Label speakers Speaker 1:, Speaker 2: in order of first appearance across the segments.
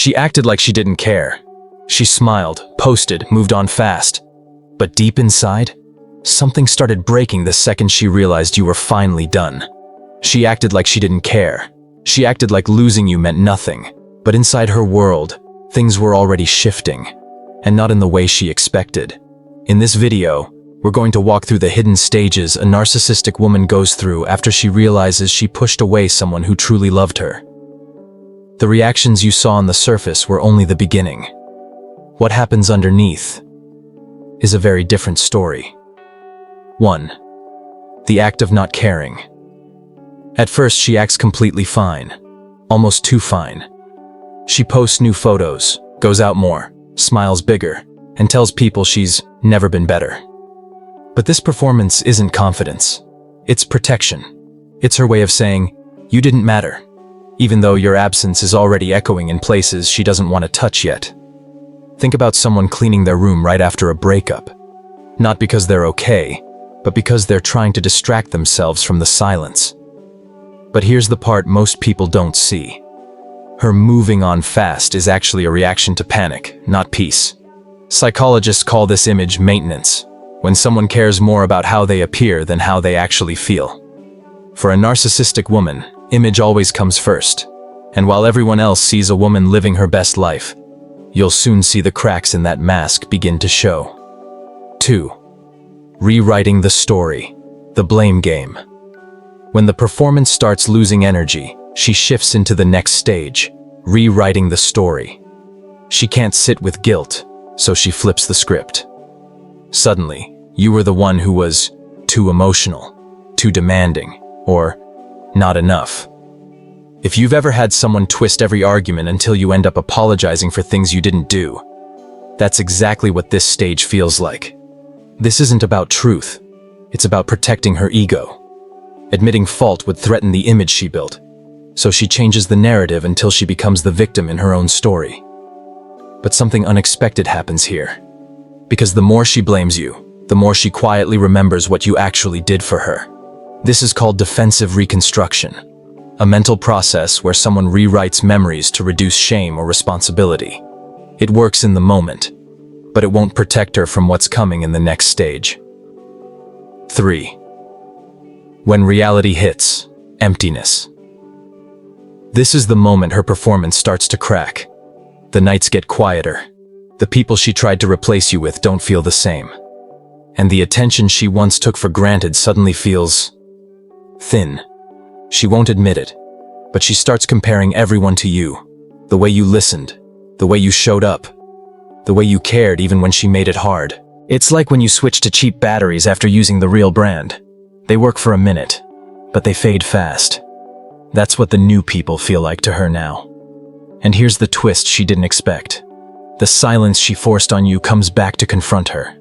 Speaker 1: She acted like she didn't care. She smiled, posted, moved on fast. But deep inside, something started breaking the second she realized you were finally done. She acted like she didn't care. She acted like losing you meant nothing. But inside her world, things were already shifting, and not in the way she expected. In this video, we're going to walk through the hidden stages a narcissistic woman goes through after she realizes she pushed away someone who truly loved her. The reactions you saw on the surface were only the beginning. What happens underneath is a very different story. 1. The act of not caring. At first, she acts completely fine, almost too fine. She posts new photos, goes out more, smiles bigger, and tells people she's never been better. But this performance isn't confidence. It's protection. It's her way of saying, you didn't matter, even though your absence is already echoing in places she doesn't want to touch yet. Think about someone cleaning their room right after a breakup. Not because they're okay, but because they're trying to distract themselves from the silence. But here's the part most people don't see. Her moving on fast is actually a reaction to panic, not peace. Psychologists call this image maintenance, when someone cares more about how they appear than how they actually feel. For a narcissistic woman, image always comes first. And while everyone else sees a woman living her best life, you'll soon see the cracks in that mask begin to show. 2. Rewriting the story. The blame game. When the performance starts losing energy, she shifts into the next stage, rewriting the story. She can't sit with guilt, so she flips the script. Suddenly, you were the one who was too emotional, too demanding, or not enough. If you've ever had someone twist every argument until you end up apologizing for things you didn't do, that's exactly what this stage feels like. This isn't about truth. It's about protecting her ego. Admitting fault would threaten the image she built, so she changes the narrative until she becomes the victim in her own story. But something unexpected happens here. Because the more she blames you, the more she quietly remembers what you actually did for her. This is called defensive reconstruction, a mental process where someone rewrites memories to reduce shame or responsibility. It works in the moment, but it won't protect her from what's coming in the next stage. 3. When reality hits, emptiness. This is the moment her performance starts to crack. The nights get quieter. The people she tried to replace you with don't feel the same. And the attention she once took for granted suddenly feels thin. She won't admit it, but she starts comparing everyone to you. The way you listened, the way you showed up, the way you cared even when she made it hard. It's like when you switch to cheap batteries after using the real brand. They work for a minute, but they fade fast. That's what the new people feel like to her now. And here's the twist she didn't expect. The silence she forced on you comes back to confront her.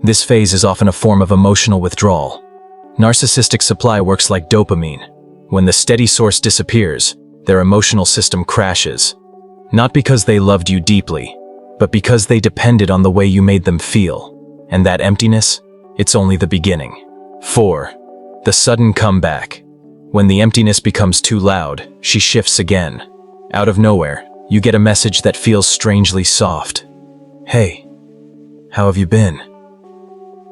Speaker 1: This phase is often a form of emotional withdrawal. Narcissistic supply works like dopamine. When the steady source disappears, their emotional system crashes. Not because they loved you deeply, but because they depended on the way you made them feel. And that emptiness, it's only the beginning. 4. The sudden comeback. When the emptiness becomes too loud, she shifts again. Out of nowhere, you get a message that feels strangely soft. Hey, how have you been?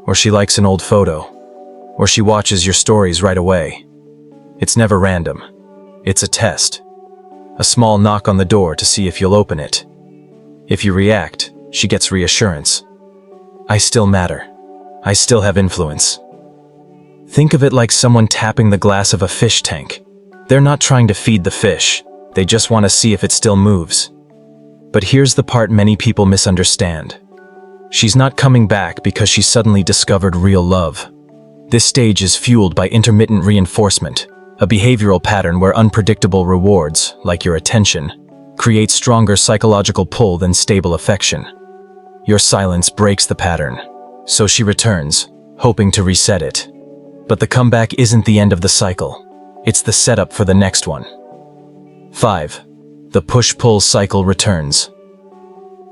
Speaker 1: Or she likes an old photo. Or she watches your stories right away. It's never random. It's a test. A small knock on the door to see if you'll open it. If you react, she gets reassurance. I still matter. I still have influence. Think of it like someone tapping the glass of a fish tank. They're not trying to feed the fish. They just want to see if it still moves. But here's the part many people misunderstand. She's not coming back because she suddenly discovered real love. This stage is fueled by intermittent reinforcement, a behavioral pattern where unpredictable rewards, like your attention, create stronger psychological pull than stable affection. Your silence breaks the pattern, so she returns, hoping to reset it. But the comeback isn't the end of the cycle. It's the setup for the next one. 5. The push-pull cycle returns.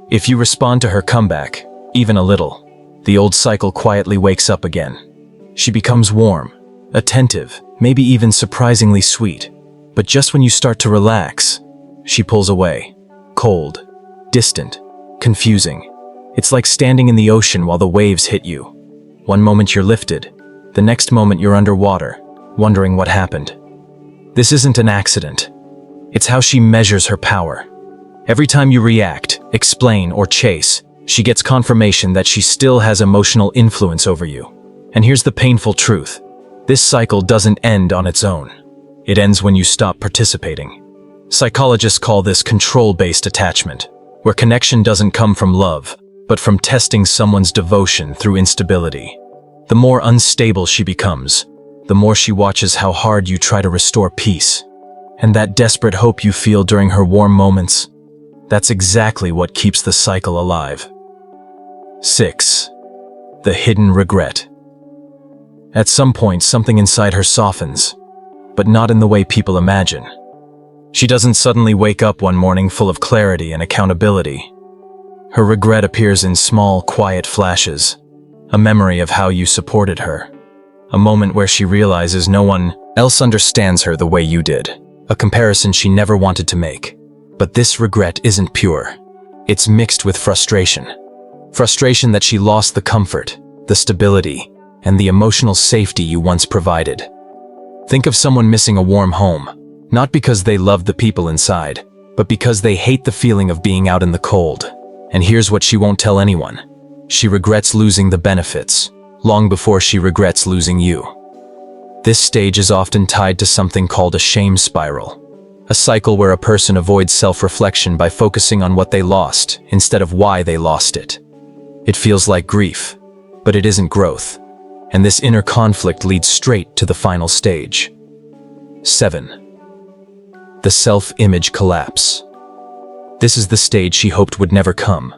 Speaker 1: If you respond to her comeback, even a little, the old cycle quietly wakes up again. She becomes warm, attentive, maybe even surprisingly sweet. But just when you start to relax, she pulls away. Cold, distant, confusing. It's like standing in the ocean while the waves hit you. One moment you're lifted, the next moment you're underwater, wondering what happened. This isn't an accident. It's how she measures her power. Every time you react, explain, or chase, she gets confirmation that she still has emotional influence over you. And here's the painful truth. This cycle doesn't end on its own. It ends when you stop participating. Psychologists call this control-based attachment, where connection doesn't come from love, but from testing someone's devotion through instability. The more unstable she becomes, the more she watches how hard you try to restore peace. And that desperate hope you feel during her warm moments, that's exactly what keeps the cycle alive. 6. The hidden regret. At some point, something inside her softens, but not in the way people imagine. She doesn't suddenly wake up one morning full of clarity and accountability. Her regret appears in small, quiet flashes, a memory of how you supported her, a moment where she realizes no one else understands her the way you did, a comparison she never wanted to make. But this regret isn't pure. It's mixed with frustration. Frustration that she lost the comfort, the stability, and the emotional safety you once provided. Think of someone missing a warm home, not because they loved the people inside, but because they hate the feeling of being out in the cold. And here's what she won't tell anyone. She regrets losing the benefits, long before she regrets losing you. This stage is often tied to something called a shame spiral, a cycle where a person avoids self-reflection by focusing on what they lost instead of why they lost it. It feels like grief, but it isn't growth. And this inner conflict leads straight to the final stage. 7. The self-image collapse. This is the stage she hoped would never come,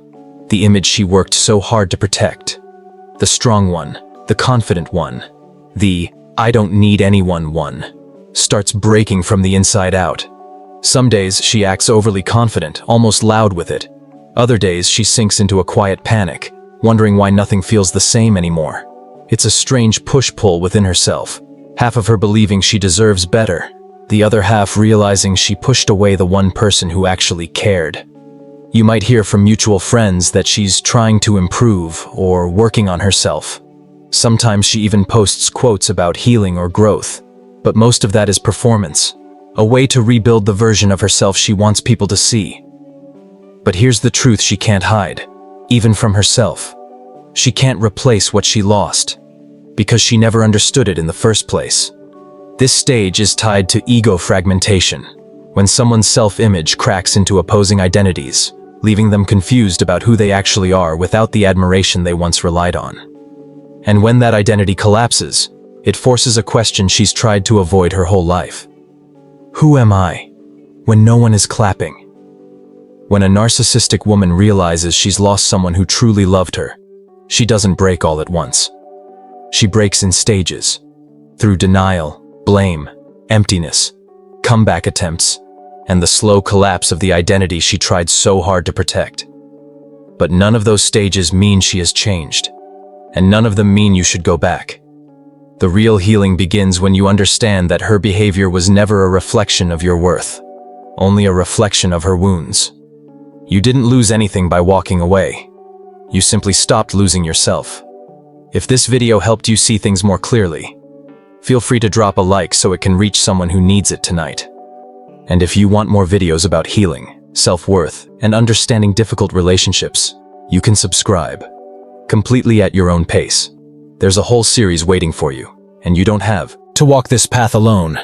Speaker 1: the image she worked so hard to protect. The strong one, the confident one, the "I don't need anyone" one, starts breaking from the inside out. Some days she acts overly confident, almost loud with it. Other days she sinks into a quiet panic, wondering why nothing feels the same anymore. It's a strange push-pull within herself, half of her believing she deserves better, the other half realizing she pushed away the one person who actually cared. You might hear from mutual friends that she's trying to improve or working on herself. Sometimes she even posts quotes about healing or growth, but most of that is performance, a way to rebuild the version of herself she wants people to see. But here's the truth she can't hide, even from herself. She can't replace what she lost, because she never understood it in the first place. This stage is tied to ego fragmentation, when someone's self-image cracks into opposing identities, leaving them confused about who they actually are without the admiration they once relied on. And when that identity collapses, it forces a question she's tried to avoid her whole life. Who am I when no one is clapping? When a narcissistic woman realizes she's lost someone who truly loved her, she doesn't break all at once. She breaks in stages, through denial, blame, emptiness, comeback attempts, and the slow collapse of the identity she tried so hard to protect. But none of those stages mean she has changed, and none of them mean you should go back. The real healing begins when you understand that her behavior was never a reflection of your worth, only a reflection of her wounds. You didn't lose anything by walking away. You simply stopped losing yourself. If this video helped you see things more clearly, feel free to drop a like so it can reach someone who needs it tonight. And if you want more videos about healing, self-worth, and understanding difficult relationships, you can subscribe, completely at your own pace. There's a whole series waiting for you, and you don't have to walk this path alone.